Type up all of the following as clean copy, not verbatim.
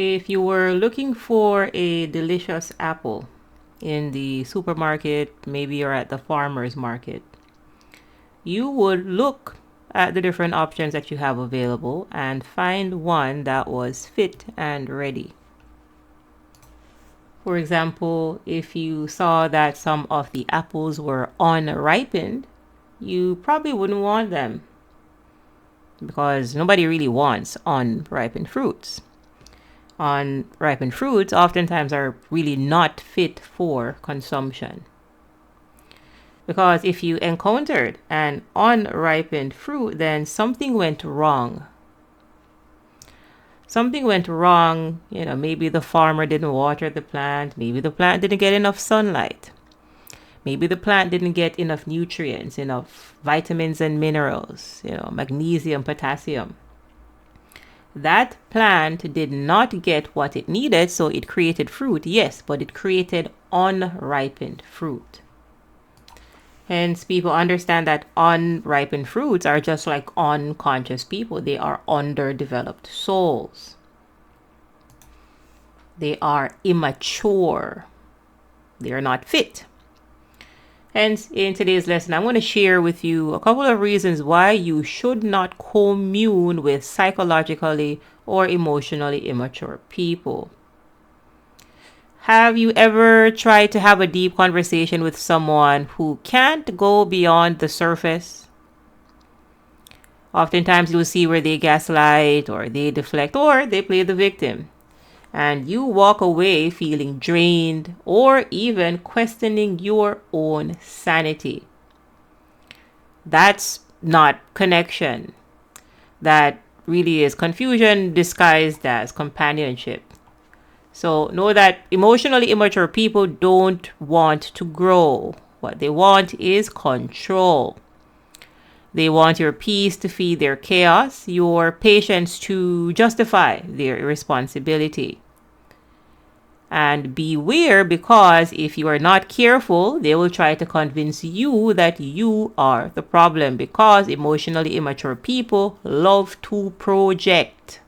If you were looking for a delicious apple in the supermarket, maybe you're at the farmer's market, you would look at the different options that you have available and find one that was fit and ready. For example, if you saw that some of the apples were unripened, you probably wouldn't want them because nobody really wants unripened fruits. Unripened fruits oftentimes are really not fit for consumption. Because if you encountered an unripened fruit, then something went wrong. Something went wrong, maybe the farmer didn't water the plant, maybe the plant didn't get enough sunlight. Maybe the plant didn't get enough nutrients, enough vitamins and minerals, magnesium, potassium. That plant did not get what it needed, so it created fruit, yes, but it created unripened fruit. Hence, people understand that unripened fruits are just like unconscious people. They are underdeveloped souls. They are immature. They are not fit. Hence, in today's lesson, I'm going to share with you a couple of reasons why you should not commune with psychologically or emotionally immature people. Have you ever tried to have a deep conversation with someone who can't go beyond the surface? Oftentimes you'll see where they gaslight or they deflect or they play the victim. And you walk away feeling drained or even questioning your own sanity. That's not connection. That really is confusion disguised as companionship. So know that emotionally immature people don't want to grow. What they want is control. They want your peace to feed their chaos, your patience to justify their irresponsibility. And beware, because if you are not careful, they will try to convince you that you are the problem, because emotionally immature people love to project.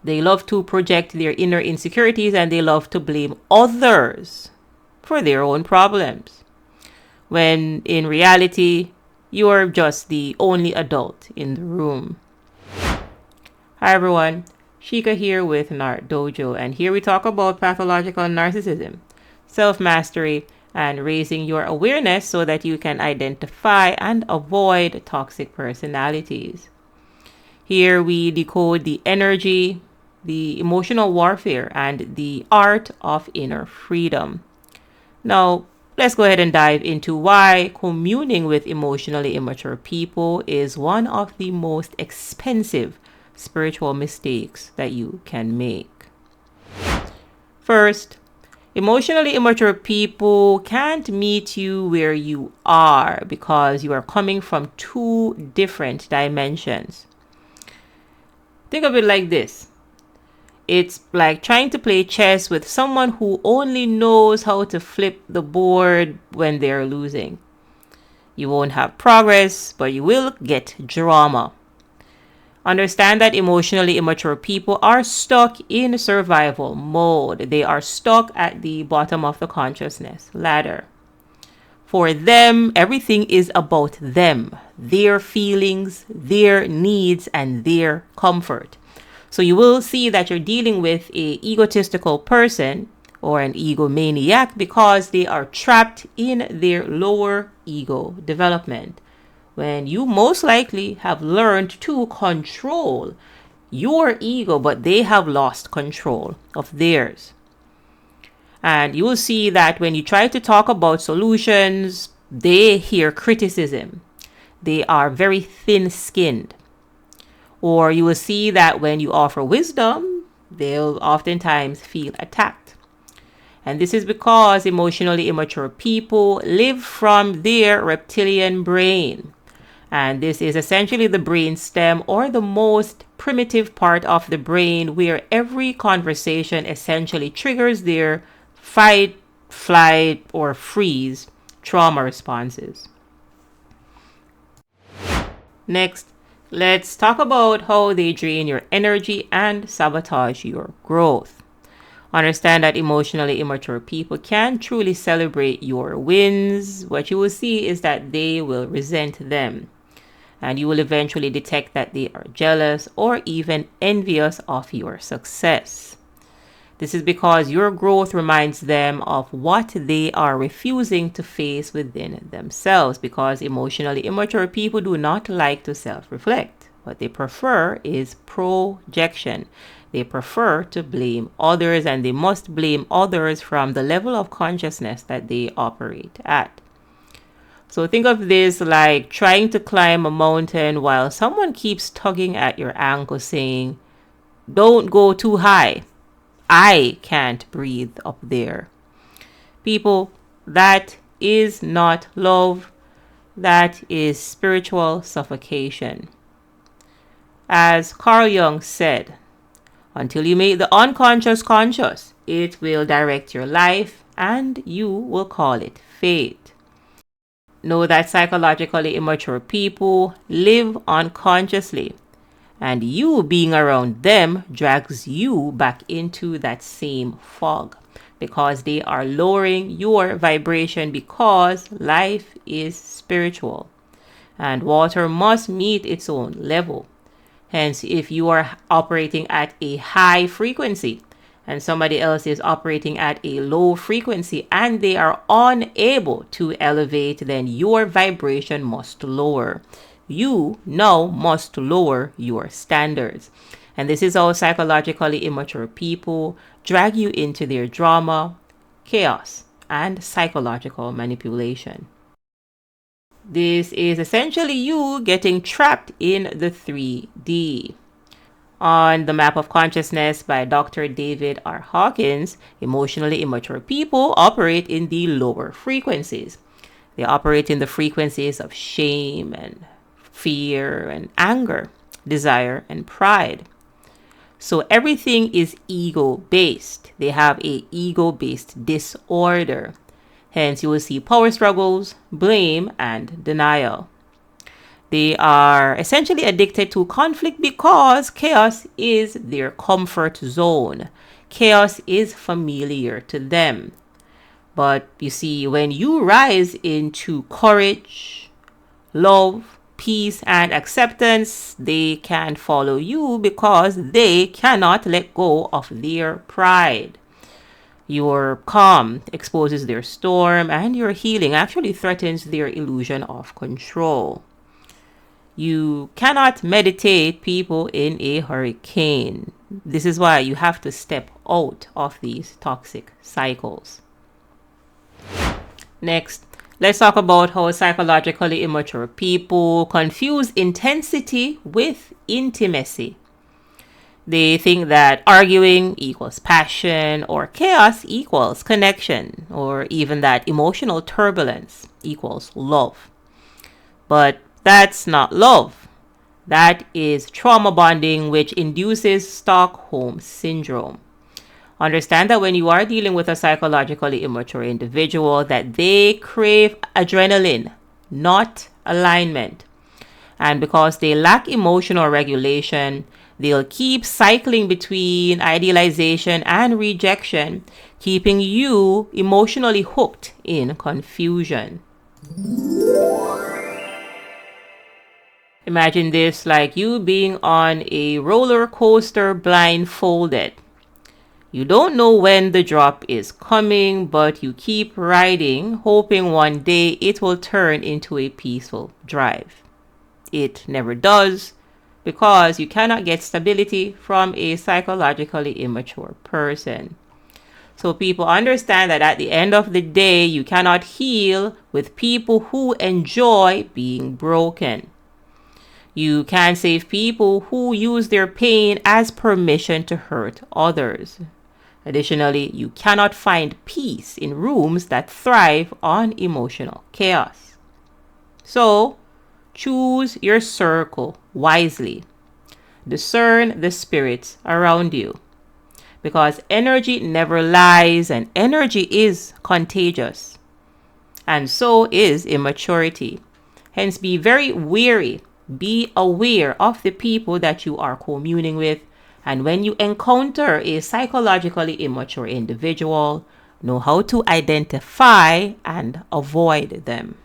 They love to project their inner insecurities and they love to blame others for their own problems. When in reality, you're just the only adult in the room. Hi everyone, Shika here with NarcDojo, and here we talk about pathological narcissism, self-mastery, and raising your awareness so that you can identify and avoid toxic personalities. Here we decode the energy, the emotional warfare, and the art of inner freedom. Now, let's go ahead and dive into why communing with emotionally immature people is one of the most expensive spiritual mistakes that you can make. First, emotionally immature people can't meet you where you are because you are coming from two different dimensions. Think of it like this. It's like trying to play chess with someone who only knows how to flip the board when they're losing. You won't have progress, but you will get drama. Understand that emotionally immature people are stuck in survival mode. They are stuck at the bottom of the consciousness ladder. For them, everything is about them, their feelings, their needs, and their comfort. So you will see that you're dealing with an egotistical person or an egomaniac because they are trapped in their lower ego development, when you most likely have learned to control your ego, but they have lost control of theirs. And you will see that when you try to talk about solutions, they hear criticism. They are very thin-skinned. Or you will see that when you offer wisdom, they'll oftentimes feel attacked. And this is because emotionally immature people live from their reptilian brain. And this is essentially the brain stem, or the most primitive part of the brain, where every conversation essentially triggers their fight, flight, or freeze trauma responses. Next, Let's talk about how they drain your energy and sabotage your growth. Understand that emotionally immature people can truly celebrate your wins. What you will see is that they will resent them, and you will eventually detect that they are jealous or even envious of your success. This is because your growth reminds them of what they are refusing to face within themselves, because emotionally immature people do not like to self-reflect. What they prefer is projection. They prefer to blame others, and they must blame others from the level of consciousness that they operate at. So think of this like trying to climb a mountain while someone keeps tugging at your ankle saying, "Don't go too high. I can't breathe up there." People, that is not love. That is spiritual suffocation. As Carl Jung said, until you make the unconscious conscious, it will direct your life and you will call it fate. Know that psychologically immature people live unconsciously, and you being around them drags you back into that same fog, because they are lowering your vibration, because life is spiritual and water must meet its own level. Hence, if you are operating at a high frequency and somebody else is operating at a low frequency and they are unable to elevate, then your vibration must lower. You now must lower your standards. And this is how psychologically immature people drag you into their drama, chaos, and psychological manipulation. This is essentially you getting trapped in the 3D. On the Map of Consciousness by Dr. David R. Hawkins, emotionally immature people operate in the lower frequencies. They operate in the frequencies of shame and fear and anger, desire and pride. So everything is ego-based. They have a ego-based disorder. Hence, you will see power struggles, blame, and denial. They are essentially addicted to conflict because chaos is their comfort zone. Chaos is familiar to them. But you see, when you rise into courage, love, peace, and acceptance, they can follow you because they cannot let go of their pride. Your calm exposes their storm, and your healing actually threatens their illusion of control. You cannot meditate people in a hurricane. This is why you have to step out of these toxic cycles. Next, let's talk about how psychologically immature people confuse intensity with intimacy. They think that arguing equals passion, or chaos equals connection, or even that emotional turbulence equals love. But that's not love. That is trauma bonding, which induces Stockholm syndrome. Understand that when you are dealing with a psychologically immature individual, that they crave adrenaline, not alignment. And because they lack emotional regulation, they'll keep cycling between idealization and rejection, keeping you emotionally hooked in confusion. Imagine this like you being on a roller coaster blindfolded. You don't know when the drop is coming, but you keep riding, hoping one day it will turn into a peaceful drive. It never does, because you cannot get stability from a psychologically immature person. So people understand that at the end of the day, you cannot heal with people who enjoy being broken. You can save people who use their pain as permission to hurt others. Additionally, you cannot find peace in rooms that thrive on emotional chaos. So, choose your circle wisely. Discern the spirits around you, because energy never lies and energy is contagious. And so is immaturity. Hence, be very wary Be aware of the people that you are communing with, and when you encounter a psychologically immature individual, know how to identify and avoid them.